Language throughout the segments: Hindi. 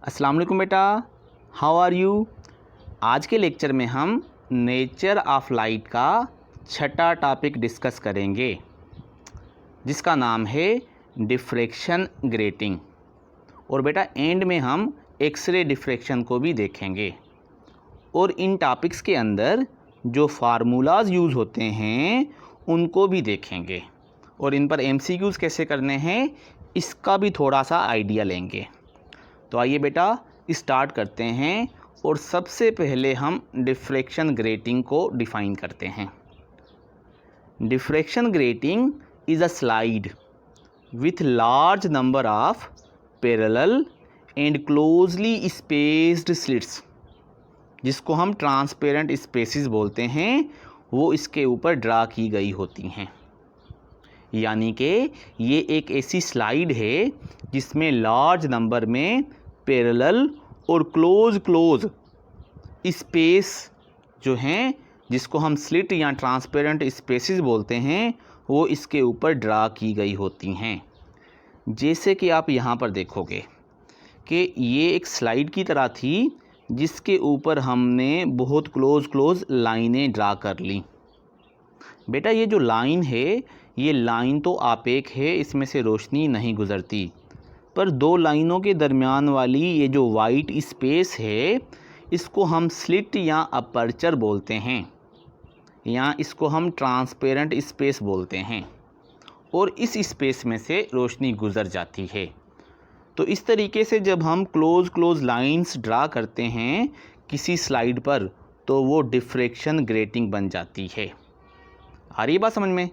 अस्सलाम वालेकुम बेटा, हाउ आर यू। आज के लेक्चर में हम नेचर ऑफ लाइट का छठा टॉपिक डिस्कस करेंगे जिसका नाम है डिफ्रैक्शन ग्रेटिंग। और बेटा एंड में हम एक्सरे डिफ्रैक्शन को भी देखेंगे और इन टॉपिक्स के अंदर जो फार्मूलाज यूज़ होते हैं उनको भी देखेंगे और इन पर एमसीक्यूज़ कैसे करने हैं इसका भी थोड़ा सा आइडिया लेंगे। तो आइए बेटा स्टार्ट करते हैं और सबसे पहले हम डिफ्रैक्शन ग्रेटिंग को डिफ़ाइन करते हैं। Diffraction grating is a slide with large number of parallel and closely spaced slits, जिसको हम ट्रांसपेरेंट स्पेसिस बोलते हैं, वो इसके ऊपर ड्रा की गई होती हैं। यानी कि ये एक ऐसी स्लाइड है जिसमें लार्ज नंबर में पैरेलल और क्लोज स्पेस जो हैं, जिसको हम स्लिट या ट्रांसपेरेंट स्पेसिस बोलते हैं, वो इसके ऊपर ड्रा की गई होती हैं। जैसे कि आप यहाँ पर देखोगे कि ये एक स्लाइड की तरह थी जिसके ऊपर हमने बहुत क्लोज लाइनें ड्रा कर ली। बेटा ये जो लाइन है, ये लाइन तो आपेक है, इसमें से रोशनी नहीं गुज़रती, पर दो लाइनों के दरमियान वाली ये जो वाइट स्पेस है इसको हम स्लिट या अपर्चर बोलते हैं, या इसको हम ट्रांसपेरेंट स्पेस बोलते हैं, और इस स्पेस में से रोशनी गुज़र जाती है। तो इस तरीके से जब हम क्लोज लाइंस ड्रा करते हैं किसी स्लाइड पर तो वो डिफ्रैक्शन ग्रेटिंग बन जाती है। आ रही बात समझ में?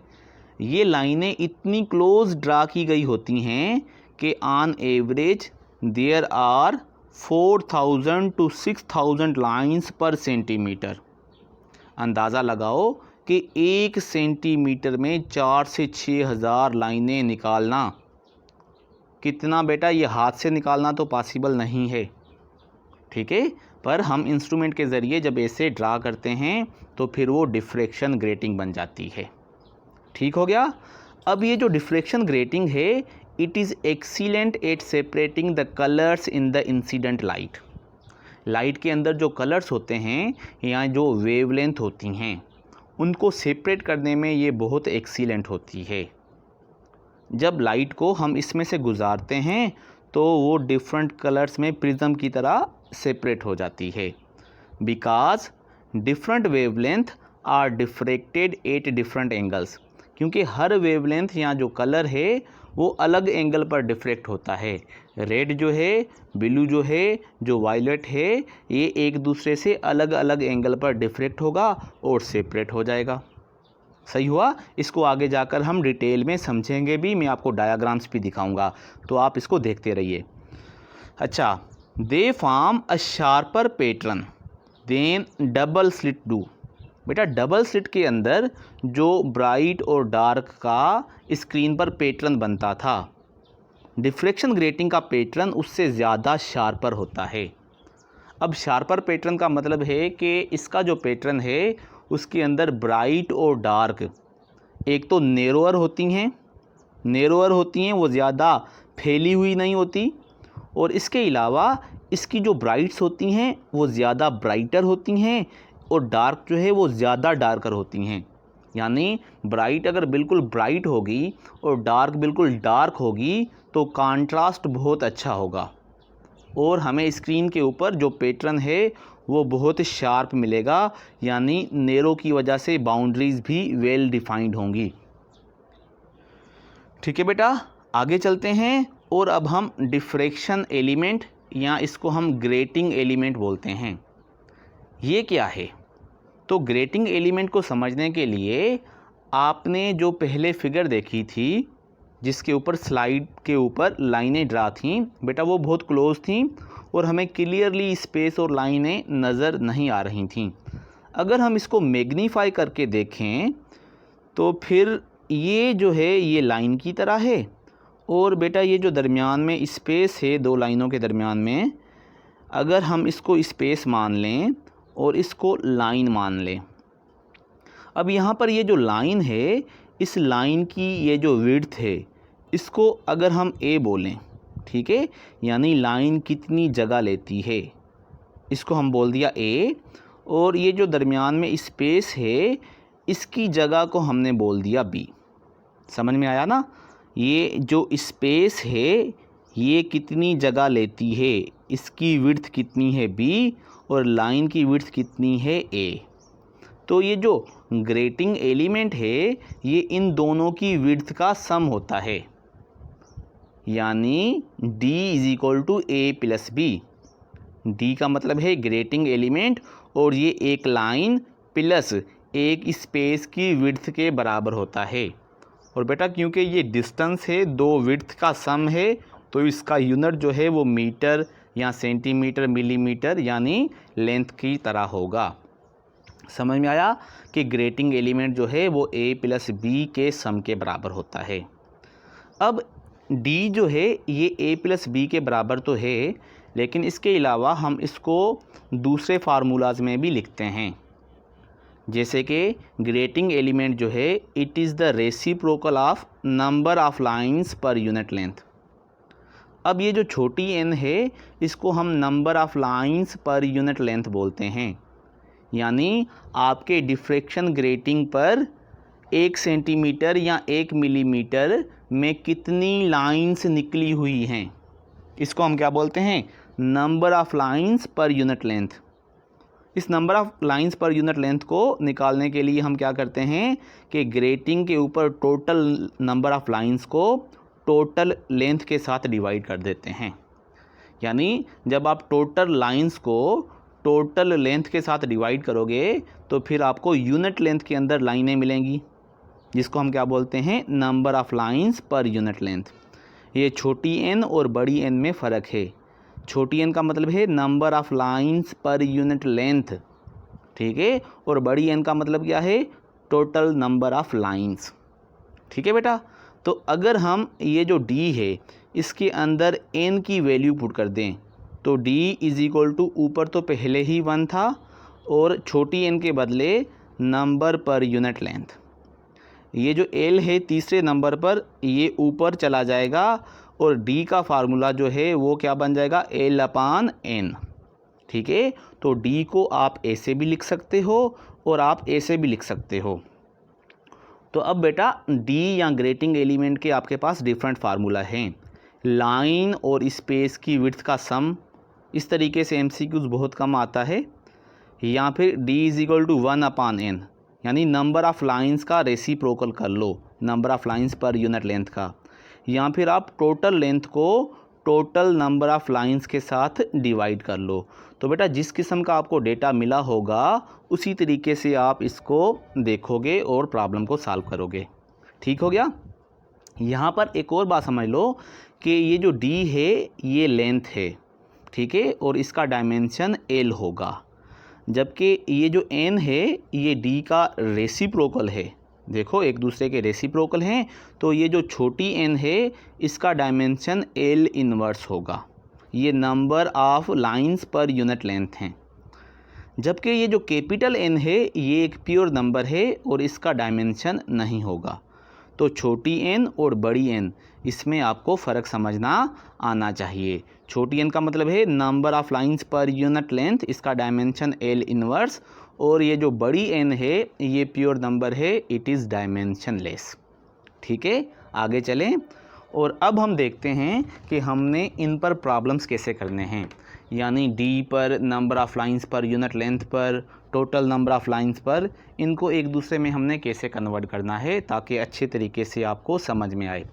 ये लाइनें इतनी क्लोज ड्रा की गई होती हैं कि on average there are 4000 to 6000 lines per centimetre. अंदाज़ा लगाओ कि 1 सेंटीमीटर में 4 से 6000 लाइनें निकालना कितना बेटा, ये हाथ से निकालना तो पॉसिबल नहीं है, ठीक है, पर हम इंस्ट्रूमेंट के ज़रिए जब ऐसे ड्रा करते हैं तो फिर वो डिफ्रैक्शन ग्रेटिंग बन जाती है। ठीक हो गया। अब ये जो डिफ्रैक्शन ग्रेटिंग है, it is excellent at separating the colours in the incident light. Light के अंदर जो कलर्स होते हैं या जो वेवलेंथ होती हैं उनको सेपरेट करने में ये बहुत एक्सीलेंट होती है। जब लाइट को हम इसमें से गुजारते हैं तो वो डिफरेंट कलर्स में प्रिज्म की तरह सेपरेट हो जाती है, because different wavelength are diffracted at different angles. क्योंकि हर वेवलेंथ या जो कलर है वो अलग एंगल पर डिफ्रैक्ट होता है। रेड जो है, ब्लू जो है, जो वायलेट है, ये एक दूसरे से अलग अलग एंगल पर डिफ्रैक्ट होगा और सेपरेट हो जाएगा। सही हुआ। इसको आगे जाकर हम डिटेल में समझेंगे भी, मैं आपको डायाग्राम्स भी दिखाऊंगा, तो आप इसको देखते रहिए। अच्छा, they form a sharper pattern than double slit do. बेटा डबल स्लिट के अंदर जो ब्राइट और डार्क का स्क्रीन पर पैटर्न बनता था, डिफ्रैक्शन ग्रेटिंग का पैटर्न उससे ज़्यादा शार्पर होता है। अब शार्पर पैटर्न का मतलब है कि इसका जो पैटर्न है उसके अंदर ब्राइट और डार्क एक तो नेरोअर होती हैं, वो ज़्यादा फैली हुई नहीं होती, और इसके अलावा इसकी जो ब्राइट्स होती हैं वो ज़्यादा ब्राइटर होती हैं और डार्क जो है वो ज़्यादा डार्कर होती हैं। यानी ब्राइट अगर बिल्कुल ब्राइट होगी और डार्क बिल्कुल डार्क होगी तो कंट्रास्ट बहुत अच्छा होगा और हमें स्क्रीन के ऊपर जो पैटर्न है वो बहुत शार्प मिलेगा, यानी नेरो की वजह से बाउंड्रीज़ भी वेल डिफाइंड होंगी। ठीक है बेटा, आगे चलते हैं और अब हम डिफ्रैक्शन एलिमेंट या इसको हम ग्रेटिंग एलिमेंट बोलते हैं, ये क्या है। तो ग्रेटिंग एलिमेंट को समझने के लिए आपने जो पहले फिगर देखी थी जिसके ऊपर स्लाइड के ऊपर लाइनें ड्रा थीं, बेटा वो बहुत क्लोज थीं और हमें क्लियरली स्पेस और लाइनें नज़र नहीं आ रही थीं। अगर हम इसको मैग्नीफाई करके देखें तो फिर ये जो है ये लाइन की तरह है, और बेटा ये जो दरमियान में स्पेस है दो लाइनों के दरमियान में, अगर हम इसको स्पेस मान लें और इसको लाइन मान लें। अब यहाँ पर ये जो लाइन है, इस लाइन की ये जो विड्थ है इसको अगर हम ए बोलें, ठीक है, यानी लाइन कितनी जगह लेती है, इसको हम बोल दिया ए। और ये जो दरमियान में स्पेस है इसकी जगह को हमने बोल दिया बी। समझ में आया ना? ये जो स्पेस है ये कितनी जगह लेती है, इसकी विड्थ कितनी है बी और लाइन की विड्थ कितनी है ए। तो ये जो ग्रेटिंग एलिमेंट है ये इन दोनों की विड्थ का सम होता है, यानी D is equal to A plus B. D का मतलब है ग्रेटिंग एलिमेंट और ये एक लाइन प्लस एक स्पेस की विड्थ के बराबर होता है। और बेटा क्योंकि ये डिस्टेंस है, दो विड्थ का सम है, तो इसका यूनिट जो है वो मीटर या सेंटीमीटर मिलीमीटर यानी लेंथ की तरह होगा। समझ में आया कि ग्रेटिंग एलिमेंट जो है वो a प्लस बी के सम के बराबर होता है। अब d जो है ये a प्लस बी के बराबर तो है, लेकिन इसके अलावा हम इसको दूसरे फार्मूलाज में भी लिखते हैं, जैसे कि ग्रेटिंग एलिमेंट जो है it is the reciprocal of number of lines per unit length. अब ये जो छोटी n है इसको हम number of lines per unit length बोलते हैं, यानी आपके डिफ्रैक्शन ग्रेटिंग पर 1 सेंटीमीटर या 1 मिलीमीटर में कितनी लाइंस निकली हुई हैं, इसको हम क्या बोलते हैं, number of lines per unit length. इस number of lines per unit length को निकालने के लिए हम क्या करते हैं कि ग्रेटिंग के ऊपर टोटल नंबर ऑफ लाइंस को टोटल लेंथ के साथ डिवाइड कर देते हैं। यानी जब आप टोटल लाइंस को टोटल लेंथ के साथ डिवाइड करोगे तो फिर आपको यूनिट लेंथ के अंदर लाइनें मिलेंगी, जिसको हम क्या बोलते हैं, number of lines per unit length. ये छोटी n और बड़ी n में फ़र्क है। छोटी n का मतलब है number of lines per unit length, ठीक है, और बड़ी n का मतलब क्या है, टोटल नंबर ऑफ लाइंस। ठीक है बेटा, तो अगर हम ये जो d है इसके अंदर n की वैल्यू पुट कर दें तो d इज़ इक्वल टू, ऊपर तो पहले ही 1 था और छोटी n के बदले नंबर पर यूनिट लेंथ। ये जो l है तीसरे नंबर पर ये ऊपर चला जाएगा और d का फार्मूला जो है वो क्या बन जाएगा, l अपान n। ठीक है, तो d को आप ऐसे भी लिख सकते हो और आप ऐसे भी लिख सकते हो। तो अब बेटा d या ग्रेटिंग एलिमेंट के आपके पास डिफरेंट फार्मूला हैं। लाइन और स्पेस की विड्थ का सम, इस तरीके से MCQs बहुत कम आता है, या फिर d is equal to 1 upon n, यानी नंबर ऑफ़ लाइंस का रेसिप्रोकल कर लो, number of lines per unit length का, या फिर आप टोटल लेंथ को टोटल नंबर ऑफ़ लाइंस के साथ डिवाइड कर लो। तो बेटा जिस किस्म का आपको डेटा मिला होगा उसी तरीके से आप इसको देखोगे और प्रॉब्लम को सॉल्व करोगे। ठीक हो गया? यहाँ पर एक और बात समझ लो कि ये जो d है ये लेंथ है, ठीक है, और इसका डायमेंशन l होगा, जबकि ये जो n है ये d का रेसिप्रोकल है। देखो एक दूसरे के रेसिप्रोकल हैं, तो ये जो छोटी n है इसका डायमेंशन l इनवर्स होगा। ये number of lines per unit length हैं, जबकि ये जो कैपिटल N है ये एक प्योर नंबर है और इसका डायमेंशन नहीं होगा। तो छोटी n और बड़ी n इसमें आपको फ़र्क समझना आना चाहिए। छोटी n का मतलब है number of lines per unit length, इसका डायमेंशन l इनवर्स, और ये जो बड़ी n है ये प्योर नंबर है, इट इज़ डायमेंशन लेस। ठीक है, आगे चलें और अब हम देखते हैं कि हमने इन पर प्रॉब्लम्स कैसे करने हैं, यानी d पर, number of lines per unit length पर, टोटल नंबर ऑफ़ लाइंस पर, इनको एक दूसरे में हमने कैसे कन्वर्ट करना है ताकि अच्छे तरीके से आपको समझ में आए।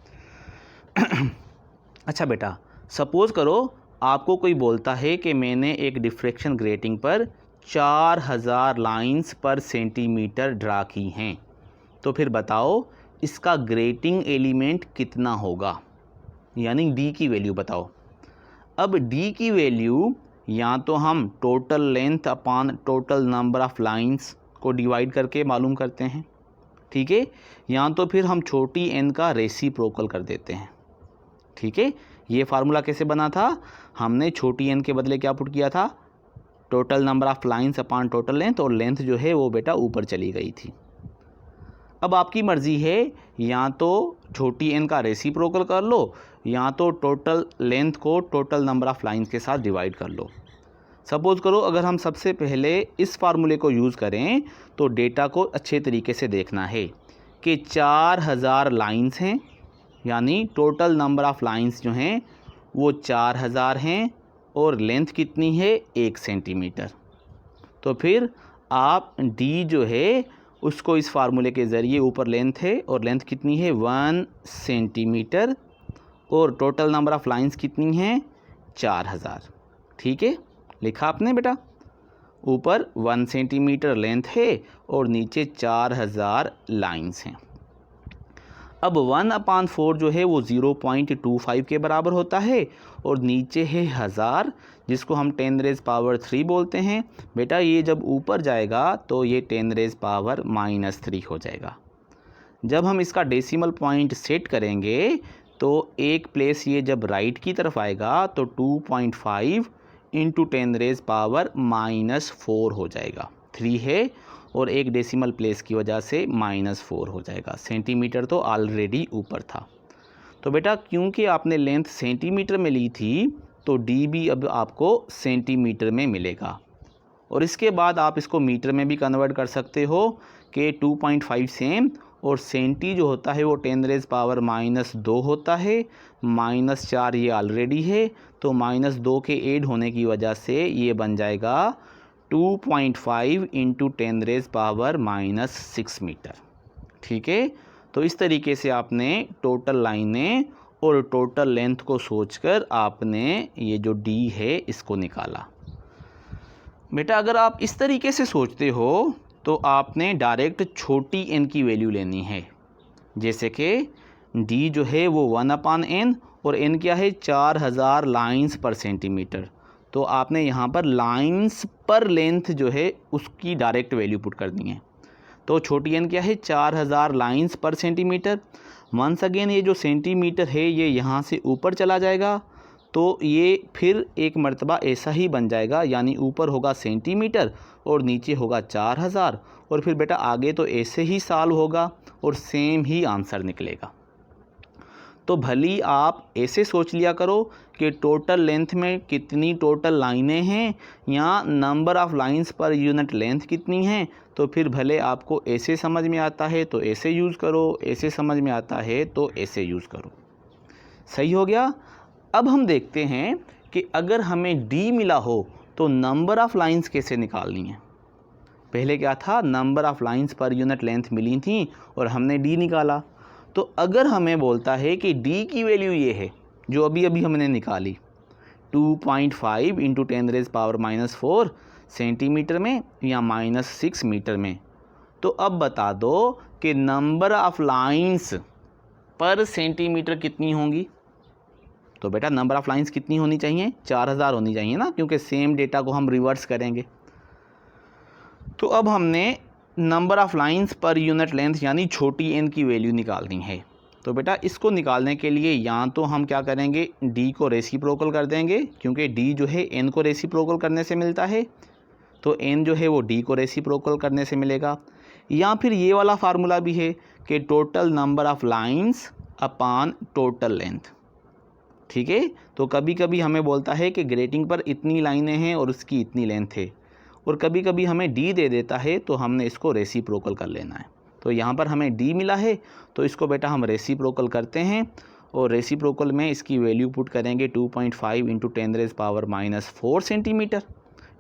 अच्छा बेटा, सपोज़ करो आपको कोई बोलता है कि मैंने एक डिफ्रैक्शन ग्रेटिंग पर 4000 लाइंस पर सेंटीमीटर ड्रा की हैं, तो फिर बताओ इसका ग्रेटिंग एलिमेंट कितना होगा, यानी d की वैल्यू बताओ। अब d की वैल्यू या तो हम total length upon total number of lines को डिवाइड करके मालूम करते हैं, ठीक है, या तो फिर हम छोटी n का रेसिप्रोकल कर देते हैं। ठीक है, ये फार्मूला कैसे बना था, हमने छोटी n के बदले क्या पुट किया था, total number of lines upon total length, और लेंथ जो है वो बेटा ऊपर चली गई थी। अब आपकी मर्ज़ी है, या तो छोटी n का रेसिप्रोकल कर लो या तो टोटल लेंथ को टोटल नंबर ऑफ़ लाइंस के साथ डिवाइड कर लो। सपोज़ करो अगर हम सबसे पहले इस फार्मूले को यूज़ करें तो डेटा को अच्छे तरीके से देखना है कि 4000 लाइंस हैं, यानी टोटल नंबर ऑफ़ लाइंस जो हैं वो 4000 हैं और लेंथ कितनी है 1 सेंटीमीटर। तो फिर आप d जो है उसको इस फार्मूले के ज़रिए, ऊपर लेंथ है और लेंथ कितनी है 1 सेंटीमीटर और टोटल नंबर ऑफ़ लाइंस कितनी हैं 4000। ठीक है, लिखा आपने बेटा। ऊपर 1 सेंटीमीटर लेंथ है और नीचे 4000 लाइंस हैं। अब 1/4 जो है वो 0.25 के बराबर होता है और नीचे है 1000 जिसको हम 10⁻³ बोलते हैं। बेटा ये जब ऊपर जाएगा तो ये 10⁻³ हो जाएगा। जब हम इसका डेसिमल पॉइंट सेट करेंगे तो एक प्लेस ये जब राइट की तरफ आएगा तो 2.5 इंटू 10⁻⁻4 हो जाएगा। 3 है और एक डेसिमल प्लेस की वजह से -4 हो जाएगा। सेंटीमीटर तो ऑलरेडी ऊपर था। तो बेटा क्योंकि आपने लेंथ सेंटीमीटर में ली थी तो डी भी अब आपको सेंटीमीटर में मिलेगा। और इसके बाद आप इसको मीटर में भी कन्वर्ट कर सकते हो कि 2.5 सेम और सेंटी जो होता है वो 10⁻² होता है। -4 ये ऑलरेडी है तो -2 के ऐड होने की वजह से ये बन जाएगा 2.5 इंटू 10⁻6 मीटर। ठीक है, तो इस तरीके से आपने टोटल लाइनें और टोटल लेंथ को सोचकर आपने ये जो d है इसको निकाला। बेटा अगर आप इस तरीके से सोचते हो तो आपने डायरेक्ट छोटी n की वैल्यू लेनी है। जैसे कि d जो है वो 1/n और n क्या है 4000 लाइंस पर सेंटीमीटर। तो आपने यहाँ पर लाइंस पर लेंथ जो है उसकी डायरेक्ट वैल्यू पुट करनी है। तो छोटी n क्या है 4000 लाइंस पर सेंटीमीटर। वंस अगेन ये जो सेंटीमीटर है ये यहाँ से ऊपर चला जाएगा तो ये फिर एक मर्तबा ऐसा ही बन जाएगा, यानी ऊपर होगा सेंटीमीटर और नीचे होगा 4000 और फिर बेटा आगे तो ऐसे ही सॉल्व होगा और सेम ही आंसर निकलेगा। तो भली आप ऐसे सोच लिया करो कि टोटल लेंथ में कितनी टोटल लाइनें हैं या number of lines per unit length कितनी हैं। तो फिर भले आपको ऐसे समझ में आता है तो ऐसे यूज़ करो, ऐसे समझ में आता है तो ऐसे यूज़ करो। सही हो गया। अब हम देखते हैं कि अगर हमें d मिला हो तो नंबर ऑफ़ लाइंस कैसे निकालनी है। पहले क्या था, number of lines per unit length मिली थी और हमने d निकाला। तो अगर हमें बोलता है कि d की वैल्यू ये है जो अभी अभी हमने निकाली 2.5 इंटू 10⁻⁻4 सेंटीमीटर में या -6 मीटर में, तो अब बता दो कि नंबर ऑफ़ लाइंस पर सेंटीमीटर कितनी होंगी। तो बेटा नंबर ऑफ़ लाइंस कितनी होनी चाहिए 4000 होनी चाहिए ना, क्योंकि सेम डेटा को हम रिवर्स करेंगे। तो अब हमने number of lines per unit length यानी छोटी n की वैल्यू निकालनी है। तो बेटा इसको निकालने के लिए या तो हम क्या करेंगे d को रेसिप्रोकल कर देंगे, क्योंकि d जो है n को रेसिप्रोकल करने से मिलता है तो n जो है वो d को रेसिप्रोकल करने से मिलेगा। या फिर ये वाला फार्मूला भी है कि total number of lines upon total length. ठीक है, तो कभी कभी हमें बोलता है कि ग्रेटिंग पर इतनी लाइनें हैं और उसकी इतनी लेंथ है, और कभी कभी हमें d दे देता है तो हमने इसको रेसिप्रोकल कर लेना है। तो यहाँ पर हमें d मिला है तो इसको बेटा हम रेसिप्रोकल करते हैं और रेसिप्रोकल में इसकी वैल्यू पुट करेंगे 2.5 इंटू 10⁻⁻4 सेंटीमीटर।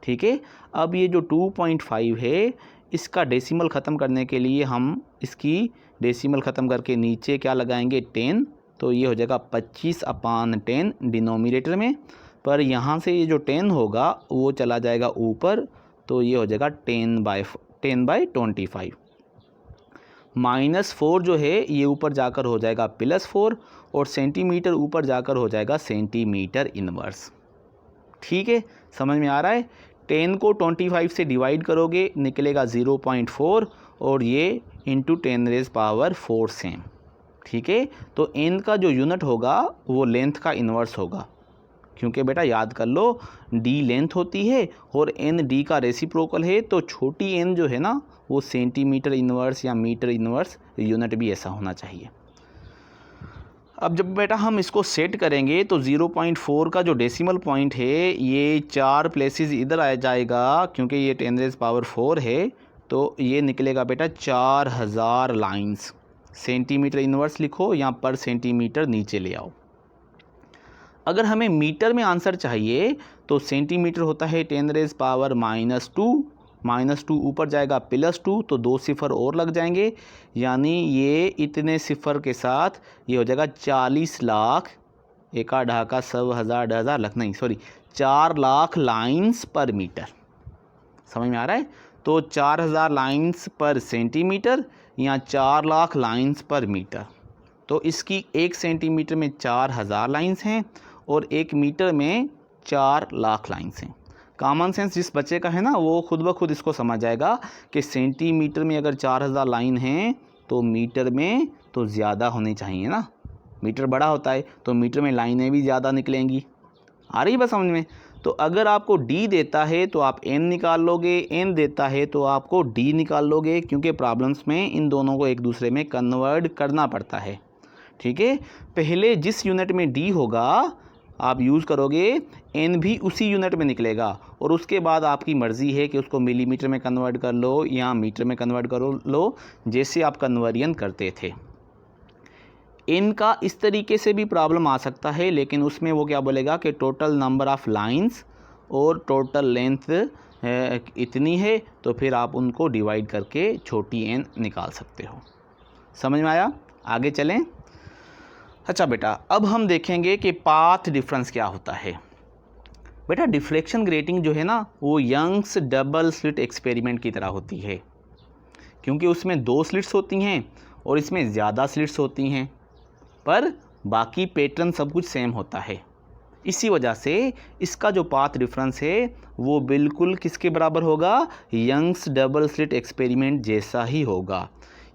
ठीक है, अब ये जो 2.5 है इसका डेसिमल ख़त्म करने के लिए हम इसकी डेसिमल ख़त्म करके नीचे क्या लगाएंगे 10, तो ये हो जाएगा 25/10 डिनोमिनेटर में। पर यहाँ से ये जो 10 होगा वो चला जाएगा ऊपर, तो ये हो जाएगा 10/25। -4 जो है ये ऊपर जाकर हो जाएगा +4 और सेंटीमीटर ऊपर जाकर हो जाएगा सेंटीमीटर इनवर्स। ठीक है, समझ में आ रहा है। 10 को 25 से डिवाइड करोगे निकलेगा 0.4 और ये इंटू 10⁻4 सेम। ठीक है, तो n का जो यूनिट होगा वो लेंथ का इन्वर्स होगा, क्योंकि बेटा याद कर लो d लेंथ होती है और n d का रेसिप्रोकल है, तो छोटी n जो है ना वो सेंटीमीटर इन्वर्स या मीटर इन्वर्स यूनिट भी ऐसा होना चाहिए। अब जब बेटा हम इसको सेट करेंगे तो 0.4 का जो डेसिमल पॉइंट है ये 4 प्लेसेस इधर आ जाएगा, क्योंकि ये 10⁻⁴ है, तो ये निकलेगा बेटा 4000 लाइंस। सेंटीमीटर इन्वर्स लिखो या पर सेंटीमीटर नीचे ले आओ। अगर हमें मीटर में आंसर चाहिए तो सेंटीमीटर होता है 10⁻⁻², -2 ऊपर जाएगा +2, तो 2 सिफर और लग जाएंगे, यानी ये इतने सिफर के साथ ये हो जाएगा 40 लाख, एका ढाका 100,000 10,000 लाख नहीं सॉरी 4 लाख लाइंस पर मीटर। समझ में आ रहा है? तो 4000 लाइंस पर सेंटीमीटर या 4 लाख लाइंस पर मीटर। तो इसकी 1 सेंटीमीटर में 4000 लाइंस हैं और 1 मीटर में 4 लाख लाइंस हैं। कॉमन सेंस जिस बच्चे का है ना वो खुद ब खुद इसको समझ जाएगा कि सेंटीमीटर में अगर 4000 लाइन हैं तो मीटर में तो ज़्यादा होनी चाहिए ना, मीटर बड़ा होता है तो मीटर में लाइनें भी ज़्यादा निकलेंगी। आ रही बस समझ में? तो अगर आपको डी देता है तो आप एन निकाल लोगे, एन देता है तो आपको डी निकाल लोगे, क्योंकि प्रॉब्लम्स में इन दोनों को एक दूसरे में कन्वर्ट करना पड़ता है। ठीक है, पहले जिस यूनिट में डी होगा आप यूज़ करोगे, एन भी उसी यूनिट में निकलेगा, और उसके बाद आपकी मर्ज़ी है कि उसको मिलीमीटर में कन्वर्ट कर लो या मीटर में कन्वर्ट कर लो, जैसे आप कन्वर्जन करते थे। एन का इस तरीके से भी प्रॉब्लम आ सकता है, लेकिन उसमें वो क्या बोलेगा कि टोटल नंबर ऑफ़ लाइंस और टोटल लेंथ इतनी है, तो फिर आप उनको डिवाइड करके छोटी एन निकाल सकते हो। समझ में आया? आगे चलें। अच्छा बेटा, अब हम देखेंगे कि पाथ डिफरेंस क्या होता है। बेटा डिफ्लेक्शन ग्रेटिंग जो है ना वो यंग्स डबल स्लिट एक्सपेरिमेंट की तरह होती है, क्योंकि उसमें 2 स्लिट्स होती हैं और इसमें ज़्यादा स्लिट्स होती हैं, पर बाकी पैटर्न सब कुछ सेम होता है। इसी वजह से इसका जो पाथ डिफरेंस है वो बिल्कुल किसके बराबर होगा? यंग्स डबल स्लिट एक्सपेरिमेंट जैसा ही होगा,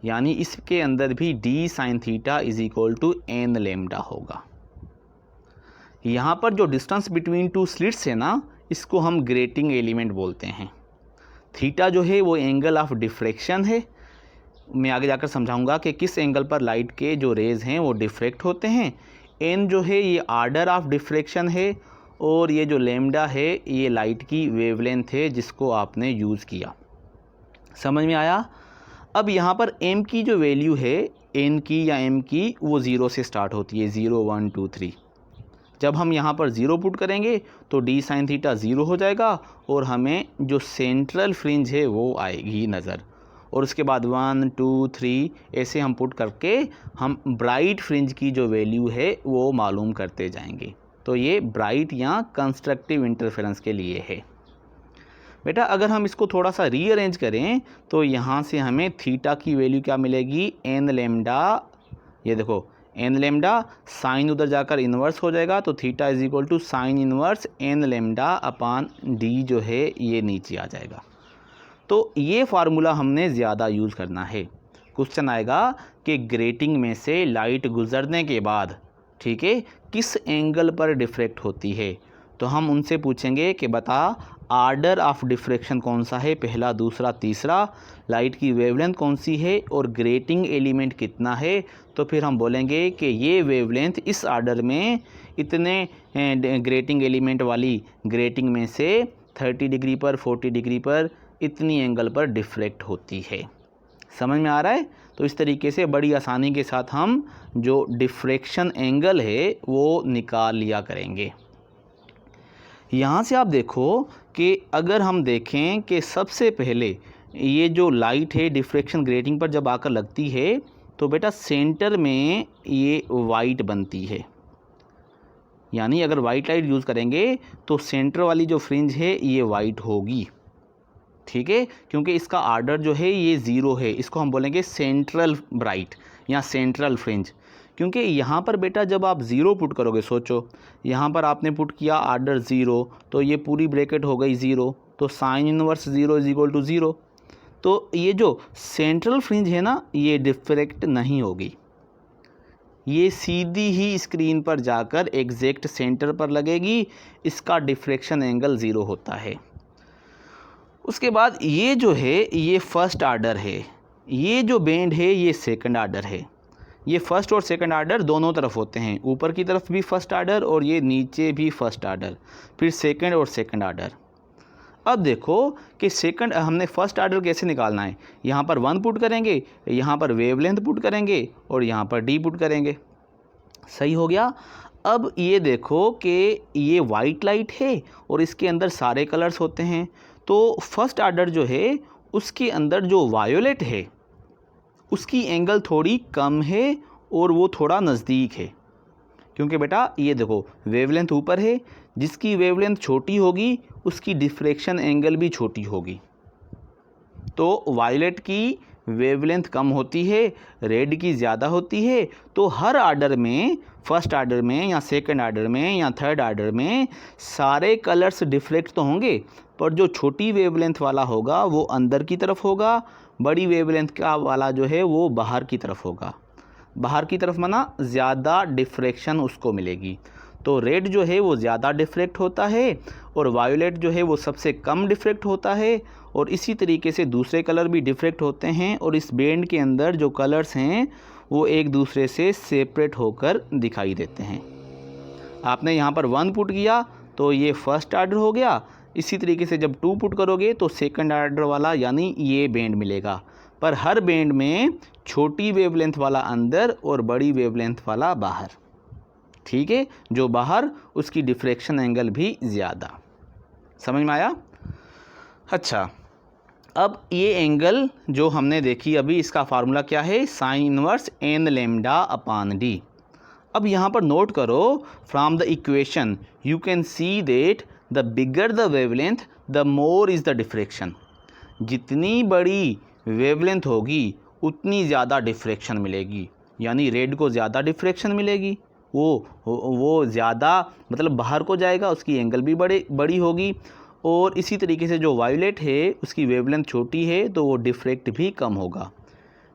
यानी इसके अंदर भी d sin theta is equal to n lambda होगा। यहाँ पर जो डिस्टेंस बिटवीन 2 स्लिट्स है ना, इसको हम ग्रेटिंग एलिमेंट बोलते हैं। थीटा जो है वो एंगल ऑफ डिफ्रेक्शन है। मैं आगे जाकर समझाऊंगा कि किस एंगल पर लाइट के जो रेज़ हैं वो डिफ्रेक्ट होते हैं। n जो है ये आर्डर ऑफ डिफ्रेक्शन है, और ये जो लेमडा है ये लाइट की वेवलेंथ है जिसको आपने यूज़ किया। समझ में आया? अब यहाँ पर m की जो वैल्यू है, n की या m की, वो 0 से स्टार्ट होती है, 0 1 2 3। जब हम यहाँ पर 0 पुट करेंगे तो d sin थीटा 0 हो जाएगा और हमें जो सेंट्रल फ्रिंज है वो आएगी नज़र, और उसके बाद 1 2 3 ऐसे हम पुट करके हम ब्राइट फ्रिंज की जो वैल्यू है वो मालूम करते जाएंगे। तो ये ब्राइट या कंस्ट्रक्टिव इंटरफेरेंस के लिए है। बेटा अगर हम इसको थोड़ा सा रीअरेंज करें तो यहाँ से हमें थीटा की वैल्यू क्या मिलेगी? n lambda. ये देखो n लेमडा, साइन उधर जाकर इन्वर्स हो जाएगा, तो theta is equal to sine inverse n lambda upon d जो है ये नीचे आ जाएगा। तो ये फार्मूला हमने ज़्यादा यूज़ करना है। क्वेश्चन आएगा कि ग्रेटिंग में से लाइट गुजरने के बाद, ठीक है, किस एंगल पर डिफ्रेक्ट होती है, तो हम उनसे पूछेंगे कि बता आर्डर ऑफ डिफ्रेक्शन कौन सा है, पहला दूसरा तीसरा, लाइट की वेवलेंथ कौन सी है और ग्रेटिंग एलिमेंट कितना है। तो फिर हम बोलेंगे कि ये वेवलेंथ इस आर्डर में इतने ग्रेटिंग एलिमेंट वाली ग्रेटिंग में से 30 डिग्री पर 40 डिग्री पर इतनी एंगल पर डिफ्रेक्ट होती है। समझ में आ रहा है? तो इस तरीके से बड़ी आसानी के साथ हम जो डिफ्रेक्शन एंगल है वो निकाल लिया करेंगे। यहाँ से आप देखो कि अगर हम देखें कि सबसे पहले ये जो लाइट है डिफ्रेक्शन ग्रेटिंग पर जब आकर लगती है तो बेटा सेंटर में ये वाइट बनती है, यानी अगर वाइट लाइट यूज़ करेंगे तो सेंटर वाली जो फ्रिंज है ये वाइट होगी। ठीक है, क्योंकि इसका आर्डर जो है ये 0 है, इसको हम बोलेंगे सेंट्रल ब्राइट या सेंट्रल फ्रिंज। क्योंकि यहाँ पर बेटा जब आप 0 पुट करोगे, सोचो यहाँ पर आपने पुट किया आर्डर 0, तो ये पूरी ब्रैकेट हो गई 0, तो sine inverse 0 is equal to 0। तो ये जो सेंट्रल फ्रिंज है ना ये डिफ्रेक्ट नहीं होगी, ये सीधी ही स्क्रीन पर जाकर एग्जैक्ट सेंटर पर लगेगी, इसका डिफ्रेक्शन एंगल 0 होता है। उसके बाद ये जो है ये फर्स्ट आर्डर है, ये जो बैंड है ये सेकंड आर्डर है, ये फर्स्ट और सेकंड आर्डर दोनों तरफ होते हैं, ऊपर की तरफ भी फर्स्ट आर्डर और ये नीचे भी फर्स्ट आर्डर, फिर सेकंड और सेकंड आर्डर। अब देखो कि सेकंड हमने फर्स्ट आर्डर कैसे निकालना है। यहाँ पर 1 पुट करेंगे, यहाँ पर वेवलेंथ पुट करेंगे और यहाँ पर डी पुट करेंगे। सही हो गया। अब ये देखो कि ये वाइट लाइट है और इसके अंदर सारे कलर्स होते हैं, तो फर्स्ट आर्डर जो है उसके अंदर जो वायोलेट है उसकी एंगल थोड़ी कम है और वो थोड़ा नज़दीक है, क्योंकि बेटा ये देखो वेवलेंथ ऊपर है, जिसकी वेवलेंथ छोटी होगी उसकी डिफ्रैक्शन एंगल भी छोटी होगी। तो वायलेट की वेवलेंथ कम होती है, रेड की ज़्यादा होती है। तो हर आर्डर में, फर्स्ट आर्डर में या सेकंड आर्डर में या थर्ड आर्डर में सारे कलर्स डिफ्रेक्ट तो होंगे, पर जो छोटी वेवलेंथ वाला होगा वो अंदर की तरफ होगा, बड़ी वेवलेंथ का वाला जो है वो बाहर की तरफ होगा। बाहर की तरफ माना ज़्यादा डिफ्रैक्शन उसको मिलेगी। तो रेड जो है वो ज़्यादा डिफ्रेक्ट होता है और वायोलेट जो है वो सबसे कम डिफ्रेक्ट होता है, और इसी तरीके से दूसरे कलर भी डिफ्रेक्ट होते हैं, और इस बैंड के अंदर जो कलर्स हैं वो एक दूसरे से सेपरेट होकर दिखाई देते हैं। आपने यहाँ पर 1 पुट किया तो ये फर्स्ट आर्डर हो गया, इसी तरीके से जब 2 पुट करोगे तो सेकंड आर्डर वाला यानी ये बैंड मिलेगा। पर हर बैंड में छोटी वेवलेंथ वाला अंदर और बड़ी वेवलेंथ वाला बाहर। ठीक है, जो बाहर उसकी डिफ्रैक्शन एंगल भी ज़्यादा। समझ में आया? अच्छा, अब ये एंगल जो हमने देखी अभी, इसका फार्मूला क्या है? साइन इनवर्स एन लैम्डा अपान डी। अब यहाँ पर नोट करो, from the equation you can see that the bigger the wavelength the more is the diffraction. जितनी बड़ी वेवलेंथ होगी उतनी ज़्यादा डिफ्रैक्शन मिलेगी, यानी रेड को ज़्यादा डिफ्रैक्शन मिलेगी, वो ज़्यादा मतलब बाहर को जाएगा, उसकी एंगल भी बड़ी होगी। और इसी तरीके से जो वायोलेट है उसकी वेवलेंथ छोटी है तो वो डिफ्रैक्ट भी कम होगा।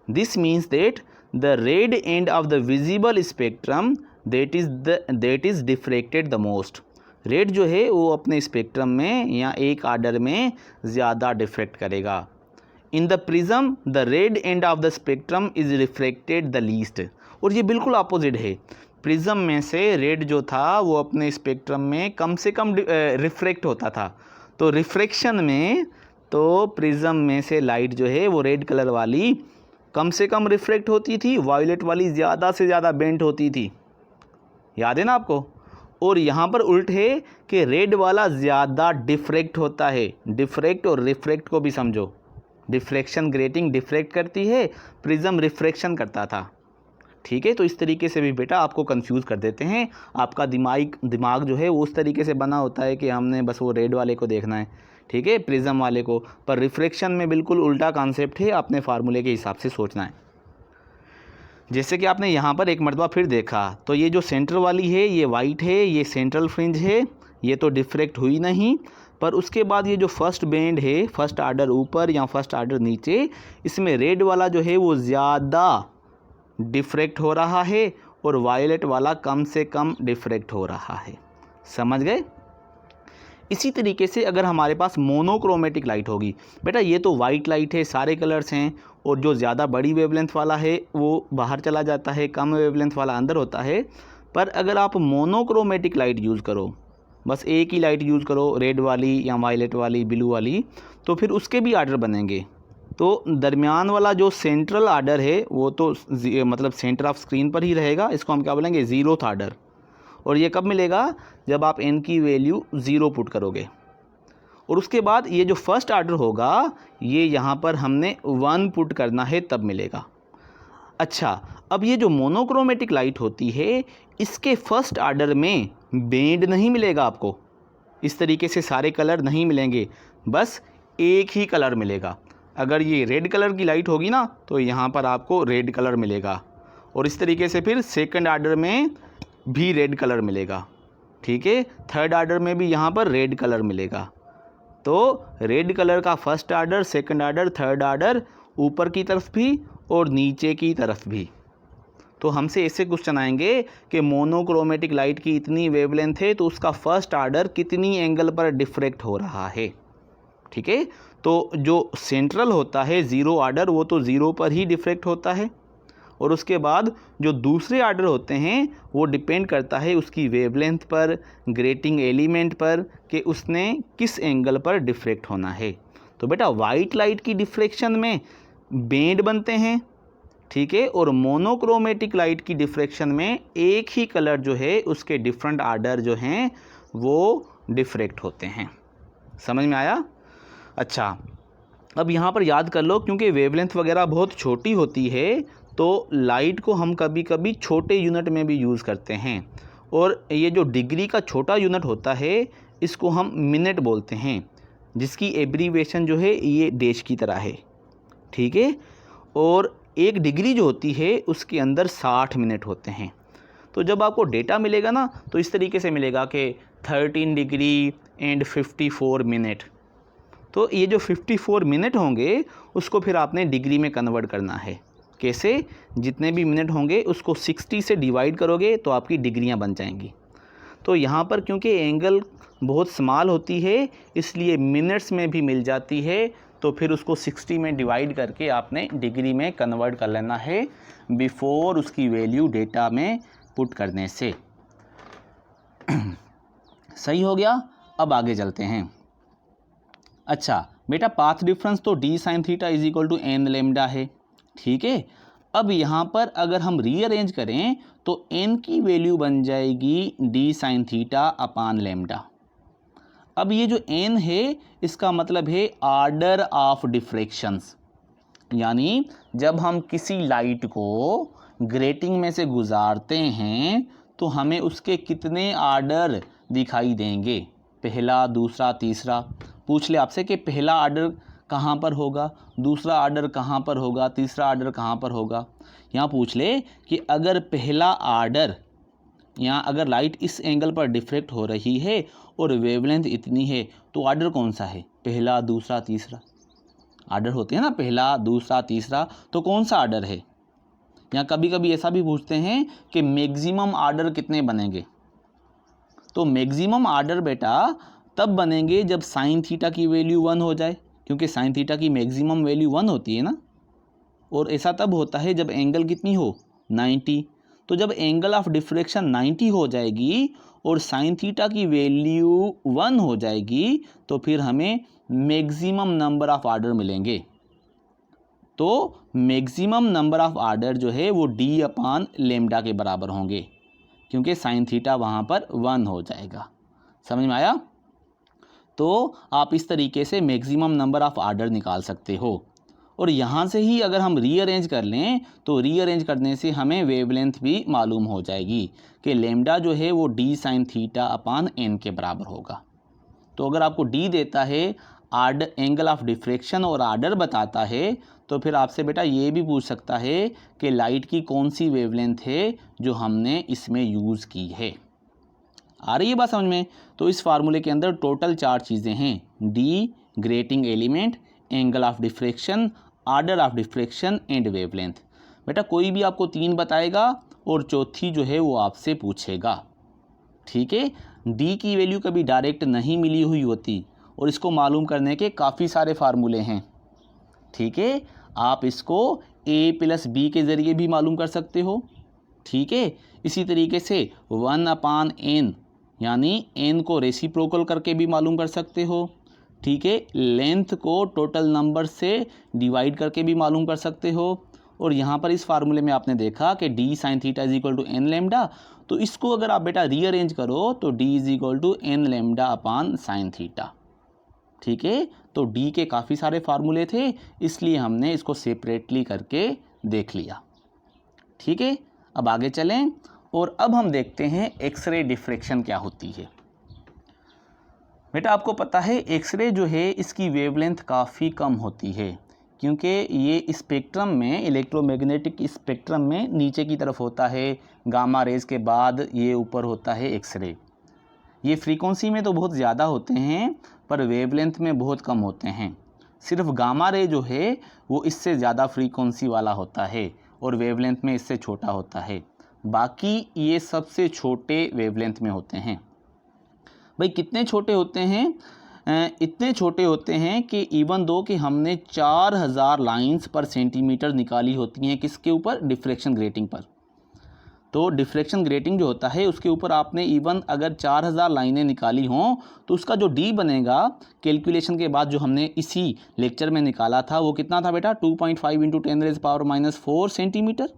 This means that the red end of the visible spectrum that is diffracted the most. Red जो है वो अपने स्पेक्ट्रम में या एक आर्डर में ज़्यादा डिफ्रैक्ट करेगा। In the prism the red end of the spectrum is reflected the least. और ये बिल्कुल अपोजिट है। प्रिज्म में से रेड जो था वो अपने स्पेक्ट्रम में कम से कम रिफ्रैक्ट होता था, तो रिफ्रैक्शन में तो प्रिज्म में से लाइट जो है वो रेड कलर वाली कम से कम रिफ्रैक्ट होती थी, वायलेट वाली ज़्यादा से ज़्यादा बेंट होती थी। याद है ना आपको? और यहाँ पर उल्ट है कि रेड वाला ज़्यादा डिफ्रैक्ट होता है। डिफ्रैक्ट और रिफ्रैक्ट को भी समझो। डिफ्रैक्शन ग्रेटिंग डिफ्रैक्ट करती है, प्रिज्म रिफ्रैक्शन करता था। ठीक है, तो इस तरीके से भी बेटा आपको कंफ्यूज कर देते हैं। आपका दिमाग जो है वो उस तरीके से बना होता है कि हमने बस वो रेड वाले को देखना है, ठीक है, प्रिज्म वाले को। पर रिफ्रैक्शन में बिल्कुल उल्टा कॉन्सेप्ट है, आपने फार्मूले के हिसाब से सोचना है। जैसे कि आपने यहाँ पर एक मरतबा फिर देखा, तो ये जो सेंटर वाली है ये वाइट है, ये सेंट्रल फ्रिंज है, ये तो डिफ्रैक्ट हुई नहीं। पर उसके बाद ये जो फर्स्ट बैंड है, फर्स्ट आर्डर ऊपर या फर्स्ट आर्डर नीचे, इसमें रेड वाला जो है वो ज़्यादा डिफ्रैक्ट हो रहा है और वायलेट वाला कम से कम डिफ्रैक्ट हो रहा है। समझ गए? इसी तरीके से अगर हमारे पास मोनोक्रोमेटिक लाइट होगी, बेटा ये तो वाइट लाइट है, सारे कलर्स हैं, और जो ज़्यादा बड़ी वेवलेंथ वाला है वो बाहर चला जाता है, कम वेवलेंथ वाला अंदर होता है। पर अगर आप मोनोक्रोमेटिक लाइट यूज़ करो, बस एक ही लाइट यूज़ करो, रेड वाली या वायलेट वाली, ब्लू वाली, तो फिर उसके भी आर्डर बनेंगे। तो दरमियान वाला जो सेंट्रल आर्डर है वो तो मतलब सेंटर ऑफ स्क्रीन पर ही रहेगा, इसको हम क्या बोलेंगे? Zeroth order. और ये कब मिलेगा? जब आप n की वैल्यू 0 पुट करोगे। और उसके बाद ये जो फर्स्ट आर्डर होगा ये यहाँ पर हमने 1 पुट करना है, तब मिलेगा। अच्छा, अब ये जो मोनोक्रोमेटिक लाइट होती है इसके फर्स्ट आर्डर में बैंड नहीं मिलेगा आपको, इस तरीके से सारे कलर नहीं मिलेंगे, बस एक ही कलर मिलेगा। अगर ये रेड कलर की लाइट होगी ना तो यहाँ पर आपको रेड कलर मिलेगा, और इस तरीके से फिर सेकंड आर्डर में भी रेड कलर मिलेगा। ठीक है, थर्ड आर्डर में भी यहाँ पर रेड कलर मिलेगा। तो रेड कलर का first order, second order, third order, ऊपर की तरफ भी और नीचे की तरफ भी। तो हमसे ऐसे क्वेश्चन आएंगे कि मोनोक्रोमेटिक लाइट की इतनी वेवलेंथ है तो उसका फर्स्ट आर्डर कितनी एंगल पर डिफ्रैक्ट हो रहा है। ठीक है, तो जो सेंट्रल होता है ज़ीरो आर्डर वो तो ज़ीरो पर ही डिफ्रैक्ट होता है, और उसके बाद जो दूसरे आर्डर होते हैं वो डिपेंड करता है उसकी वेवलेंथ पर, ग्रेटिंग एलिमेंट पर, कि उसने किस एंगल पर डिफ्रेक्ट होना है। तो बेटा वाइट लाइट की डिफ्रेक्शन में बैंड बनते हैं, ठीक है, और मोनोक्रोमेटिक लाइट की डिफ्रेक्शन में एक ही कलर जो है उसके डिफरेंट आर्डर जो हैं वो डिफ्रेक्ट होते हैं। समझ में आया? अच्छा, अब यहाँ पर याद कर लो, क्योंकि वेवलेंथ वगैरह बहुत छोटी होती है तो लाइट को हम कभी कभी छोटे यूनिट में भी यूज़ करते हैं, और ये जो डिग्री का छोटा यूनिट होता है इसको हम मिनट बोलते हैं, जिसकी एब्रीवेशन जो है ये डैश की तरह है, ठीक है। और एक डिग्री जो होती है उसके अंदर 60 मिनट होते हैं। तो जब आपको डेटा मिलेगा ना तो इस तरीके से मिलेगा कि 13 डिग्री एंड 54 मिनट। तो ये जो 54 मिनट होंगे उसको फिर आपने डिग्री में कन्वर्ट करना है। कैसे? जितने भी मिनट होंगे उसको 60 से डिवाइड करोगे तो आपकी डिग्रियां बन जाएंगी। तो यहाँ पर क्योंकि एंगल बहुत स्मॉल होती है इसलिए मिनट्स में भी मिल जाती है, तो फिर उसको 60 में डिवाइड करके आपने डिग्री में कन्वर्ट कर लेना है बिफोर उसकी वैल्यू डेटा में पुट करने से। सही हो गया? अब आगे चलते हैं। अच्छा बेटा, पाथ डिफरेंस तो d sin theta is equal to n lambda है, ठीक है। अब यहाँ पर अगर हम रीअरेंज करें तो n की वैल्यू बन जाएगी d sin theta upon lambda. अब ये जो n है इसका मतलब है आर्डर ऑफ डिफ्रैक्शंस, यानी जब हम किसी लाइट को ग्रेटिंग में से गुजारते हैं तो हमें उसके कितने आर्डर दिखाई देंगे, पहला, दूसरा, तीसरा। पूछ ले आपसे कि पहला आर्डर कहाँ पर होगा, दूसरा आर्डर कहाँ पर होगा, तीसरा आर्डर कहाँ पर होगा। यहाँ पूछ ले कि अगर पहला आर्डर, यहाँ अगर लाइट इस एंगल पर डिफ्रेक्ट हो रही है और वेवलेंथ इतनी है तो आर्डर कौन सा है, पहला, दूसरा, तीसरा। आर्डर होते हैं ना, पहला, दूसरा, तीसरा, तो कौन सा आर्डर है। यहाँ कभी कभी ऐसा भी पूछते हैं कि मैक्सिमम आर्डर कितने बनेंगे। तो मैक्सिमम आर्डर बेटा तब बनेंगे जब साइन थीटा की वैल्यू 1 हो जाए, क्योंकि साइन थीटा की मैक्सिमम वैल्यू 1 होती है ना। और ऐसा तब होता है जब एंगल कितनी हो, 90। तो जब एंगल ऑफ डिफ्रैक्शन 90 हो जाएगी और साइन थीटा की वैल्यू 1 हो जाएगी तो फिर हमें मैक्सिमम नंबर ऑफ आर्डर मिलेंगे। तो मैक्सिमम नंबर ऑफ आर्डर जो है वो d अपान लेमडा के बराबर होंगे, क्योंकि साइन थीटा वहाँ पर 1 हो जाएगा। समझ में आया? तो आप इस तरीके से मैक्सिमम नंबर ऑफ आर्डर निकाल सकते हो। और यहाँ से ही अगर हम रीअरेंज कर लें तो रीअरेंज करने से हमें वेवलेंथ भी मालूम हो जाएगी कि लेमडा जो है वो d sine theta upon n के बराबर होगा। तो अगर आपको d देता है, आर्डर एंगल ऑफ डिफ्रैक्शन और आर्डर बताता है, तो फिर आपसे बेटा ये भी पूछ सकता है कि लाइट की कौन सी वेवलेंथ है जो हमने इसमें यूज़ की है। आ रही है बात समझ में? तो इस फार्मूले के अंदर टोटल 4 चीज़ें हैं, d grating element, angle of diffraction, order of diffraction and wavelength. बेटा कोई भी आपको 3 बताएगा और चौथी जो है वो आपसे पूछेगा, ठीक है। d की वैल्यू कभी डायरेक्ट नहीं मिली हुई होती और इसको मालूम करने के काफ़ी सारे फार्मूले हैं, ठीक है। आप इसको a प्लस b के ज़रिए भी मालूम कर सकते हो, ठीक है। इसी तरीके से 1 अपान n यानी n को रेसिप्रोकल करके भी मालूम कर सकते हो, ठीक है। लेंथ को टोटल नंबर से डिवाइड करके भी मालूम कर सकते हो। और यहाँ पर इस फार्मूले में आपने देखा कि d sine theta is equal to n lambda, तो इसको अगर आप बेटा रीअरेंज करो तो d is equal to n lambda upon sine theta, ठीक है। तो d के काफ़ी सारे फार्मूले थे इसलिए हमने इसको सेपरेटली करके देख लिया, ठीक है। अब आगे चलें और अब हम देखते हैं एक्सरे डिफ्रैक्शन क्या होती है। बेटा आपको पता है एक्सरे जो है इसकी वेवलेंथ काफ़ी कम होती है, क्योंकि ये स्पेक्ट्रम में, इलेक्ट्रोमैग्नेटिक स्पेक्ट्रम में नीचे की तरफ होता है, गामा रेज के बाद ये ऊपर होता है एक्सरे। ये फ्रीक्वेंसी में तो बहुत ज़्यादा होते हैं पर वेवलेंथ में बहुत कम होते हैं। सिर्फ गामा रे जो है वो इससे ज़्यादा फ्रीक्वेंसी वाला होता है और वेवलेंथ में इससे छोटा होता है। बाकी ये सबसे छोटे वेवलेंथ में होते हैं। भाई कितने छोटे होते हैं? इतने छोटे होते हैं कि इवन दो कि हमने 4000 लाइंस पर सेंटीमीटर निकाली होती हैं किसके ऊपर, डिफ्रैक्शन ग्रेटिंग पर। तो डिफ्रैक्शन ग्रेटिंग जो होता है उसके ऊपर आपने इवन अगर 4000 लाइनें निकाली हों तो उसका जो डी बनेगा कैलकुलेशन के बाद जो हमने इसी लेक्चर में निकाला था वो कितना था बेटा, 2.5 इंटू 10⁻⁻⁴ सेंटीमीटर,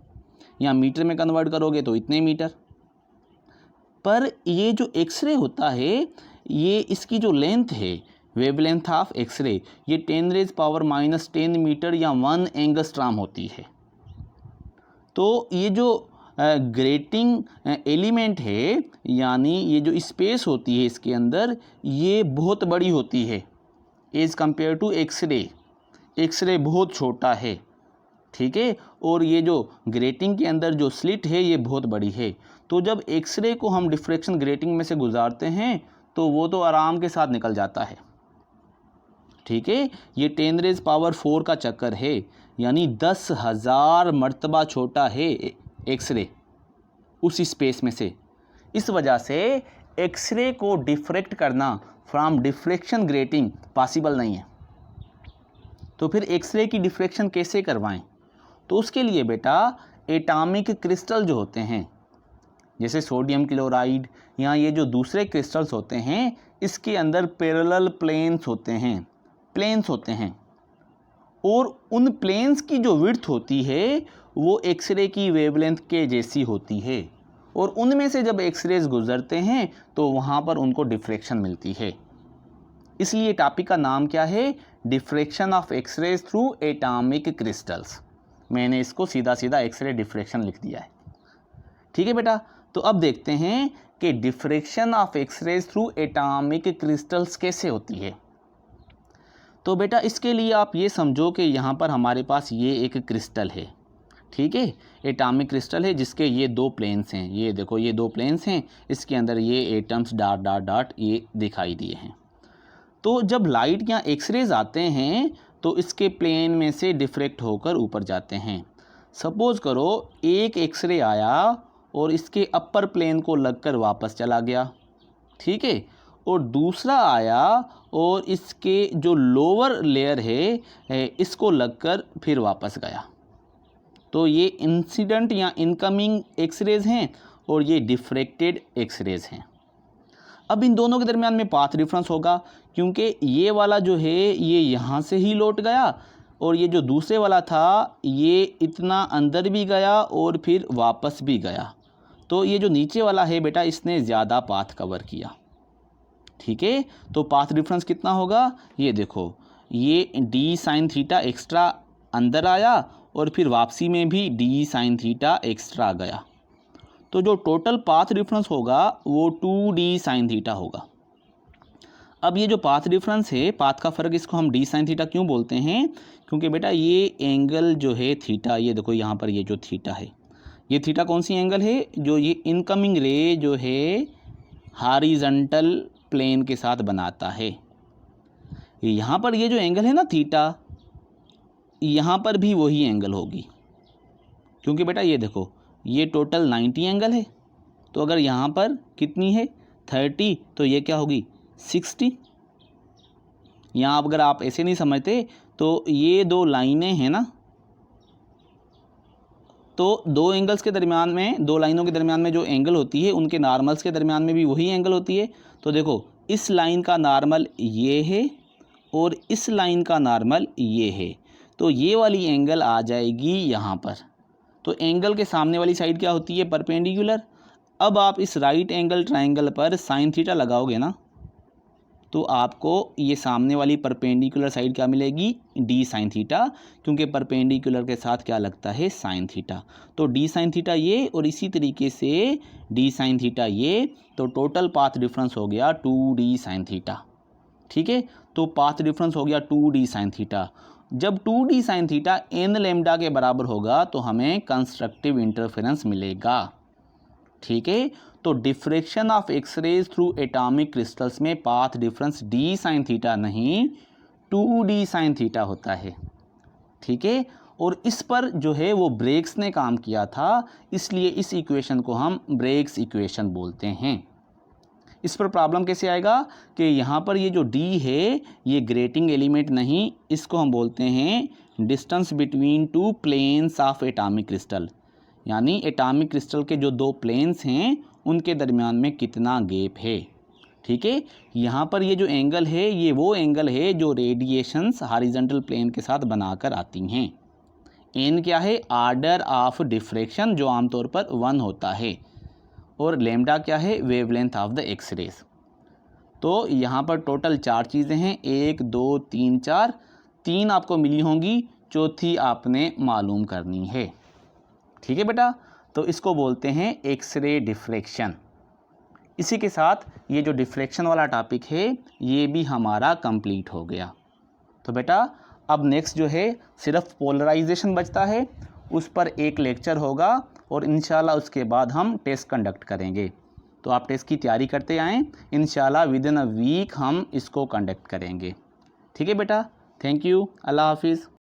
या मीटर में कन्वर्ट करोगे तो इतने मीटर। पर ये जो एक्सरे होता है ये इसकी जो लेंथ है, वेवलेंथ ऑफ एक्सरे, ये 10⁻⁻10 मीटर या 1 एंगस्ट्राम होती है। तो ये जो ग्रेटिंग एलिमेंट है, यानी ये जो स्पेस होती है इसके अंदर, ये बहुत बड़ी होती है as compare to X ray. X ray बहुत छोटा है, ठीक है, और ये जो ग्रेटिंग के अंदर जो स्लिट है ये बहुत बड़ी है। तो जब एक्सरे को हम डिफ्रैक्शन ग्रेटिंग में से गुजारते हैं तो वो तो आराम के साथ निकल जाता है, ठीक है। ये 10⁻⁴ का चक्कर है, यानी 10,000 मर्तबा छोटा है एक्सरे उस स्पेस में से। इस वजह से एक्सरे को डिफ्रैक्ट करना फ्रॉम डिफ्रैक्शन ग्रेटिंग पॉसिबल नहीं है। तो फिर एक्सरे की डिफ्रैक्शन कैसे करवाएं? तो उसके लिए बेटा एटॉमिक क्रिस्टल जो होते हैं, जैसे सोडियम क्लोराइड या ये जो दूसरे क्रिस्टल्स होते हैं, इसके अंदर पैरेलल प्लेन्स होते हैं, और उन प्लेन्स की जो विड्थ होती है वो एक्सरे की वेवलेंथ के जैसी होती है, और उनमें से जब एक्सरेज गुजरते हैं तो वहाँ पर उनको डिफ्रैक्शन मिलती है। इसलिए टॉपिक का नाम क्या है, diffraction of X rays through atomic crystals. मैंने इसको सीधा सीधा एक्सरे डिफ्रैक्शन लिख दिया है, ठीक है बेटा। तो अब देखते हैं कि diffraction of X rays through atomic crystals कैसे होती है। तो बेटा इसके लिए आप ये समझो कि यहाँ पर हमारे पास ये एक क्रिस्टल है, ठीक है, एटॉमिक क्रिस्टल है जिसके ये दो प्लेन्स हैं। ये देखो ये दो प्लेन्स हैं, इसके अंदर ये एटम्स डॉट डॉट डॉट ये दिखाई दिए हैं। तो जब लाइट या एक्सरेज आते हैं तो इसके प्लेन में से डिफ्रैक्ट होकर ऊपर जाते हैं। सपोज़ करो एक एक्सरे आया और इसके अपर प्लेन को लगकर वापस चला गया, ठीक है, और दूसरा आया और इसके जो लोअर लेयर है इसको लगकर फिर वापस गया। तो ये इंसिडेंट या इनकमिंग एक्सरेज हैं और ये डिफ्रैक्टेड एक्सरेज हैं। अब इन दोनों के दरमियान में पाथ डिफरेंस होगा, क्योंकि ये वाला जो है ये यहाँ से ही लौट गया और ये जो दूसरे वाला था ये इतना अंदर भी गया और फिर वापस भी गया। तो ये जो नीचे वाला है बेटा इसने ज़्यादा पाथ कवर किया, ठीक है। तो पाथ डिफरेंस कितना होगा, ये देखो ये डी साइन थीटा एक्स्ट्रा अंदर आया और फिर वापसी में भी डी साइन थीटा एक्स्ट्रा गया। तो जो टोटल पाथ डिफरेंस होगा वो 2d साइन थीटा होगा। अब ये जो पाथ डिफरेंस है, पाथ का फ़र्क, इसको हम डी साइन थीटा क्यों बोलते हैं, क्योंकि बेटा ये एंगल जो है थीटा, ये देखो यहाँ पर ये जो थीटा है, ये थीटा कौन सी एंगल है, जो ये इनकमिंग रे जो है हॉरिजॉन्टल प्लेन के साथ बनाता है। यहाँ पर ये जो एंगल है ना थीटा, यहाँ पर भी वही एंगल होगी, क्योंकि बेटा ये देखो ये टोटल 90 एंगल है। तो अगर यहाँ पर कितनी है 30, तो ये क्या होगी 60। यहाँ अगर आप ऐसे नहीं समझते तो ये दो लाइनें हैं ना, तो दो एंगल्स के दरमियान में, दो लाइनों के दरमियान में जो एंगल होती है उनके नॉर्मल्स के दरमियान में भी वही एंगल होती है। तो देखो इस लाइन का नॉर्मल ये है और इस लाइन का नॉर्मल ये है, तो ये वाली एंगल आ जाएगी यहाँ पर। तो एंगल के सामने वाली साइड क्या होती है, परपेंडिकुलर। अब आप इस राइट एंगल ट्रायंगल पर साइन थीटा लगाओगे ना, तो आपको ये सामने वाली परपेंडिकुलर साइड क्या मिलेगी, डी साइन थीटा, क्योंकि परपेंडिकुलर के साथ क्या लगता है, साइन थीटा। तो डी साइन थीटा ये और इसी तरीके से डी साइन थीटा ये, तो टोटल पाथ डिफरेंस हो गया 2d साइन थीटा, ठीक है। तो पाथ डिफरेंस हो गया 2d साइन थीटा। जब 2d sine theta n lambda के बराबर होगा तो हमें कंस्ट्रक्टिव इंटरफेरेंस मिलेगा, ठीक है। तो diffraction of X rays through atomic crystals में path difference d sine theta नहीं 2d साइन थीटा होता है, ठीक है। और इस पर जो है वो ब्रेग्स ने काम किया था, इसलिए इस इक्वेशन को हम ब्रेग्स इक्वेशन बोलते हैं। इस पर प्रॉब्लम कैसे आएगा कि यहाँ पर ये जो डी है ये ग्रेटिंग एलिमेंट नहीं, इसको हम बोलते हैं distance between two planes of atomic crystal, यानी एटॉमिक क्रिस्टल के जो दो प्लेन्स हैं उनके दरमियान में कितना गैप है। ठीक है, यहाँ पर ये जो एंगल है ये वो एंगल है जो रेडिएशंस हॉरिजॉन्टल प्लेन के साथ बनाकर आती हैं। एन क्या है, ऑर्डर ऑफ डिफ्रैक्शन जो आमतौर पर 1 होता है, और लैम्डा क्या है, wavelength of the X rays. तो यहाँ पर टोटल 4 चीज़ें हैं, 1 2 3 4, 3 आपको मिली होंगी, चौथी आपने मालूम करनी है। ठीक है बेटा, तो इसको बोलते हैं एक्सरे डिफ्रैक्शन। इसी के साथ ये जो डिफ्रैक्शन वाला टॉपिक है ये भी हमारा कंप्लीट हो गया। तो बेटा अब नेक्स्ट जो है सिर्फ पोलराइजेशन बचता है, उस पर एक लेक्चर होगा और इंशाल्लाह उसके बाद हम टेस्ट कंडक्ट करेंगे। तो आप टेस्ट की तैयारी करते आएँ, इंशाल्लाह विद इन अ वीक हम इसको कंडक्ट करेंगे। ठीक है बेटा, थैंक यू, अल्लाह हाफिज़।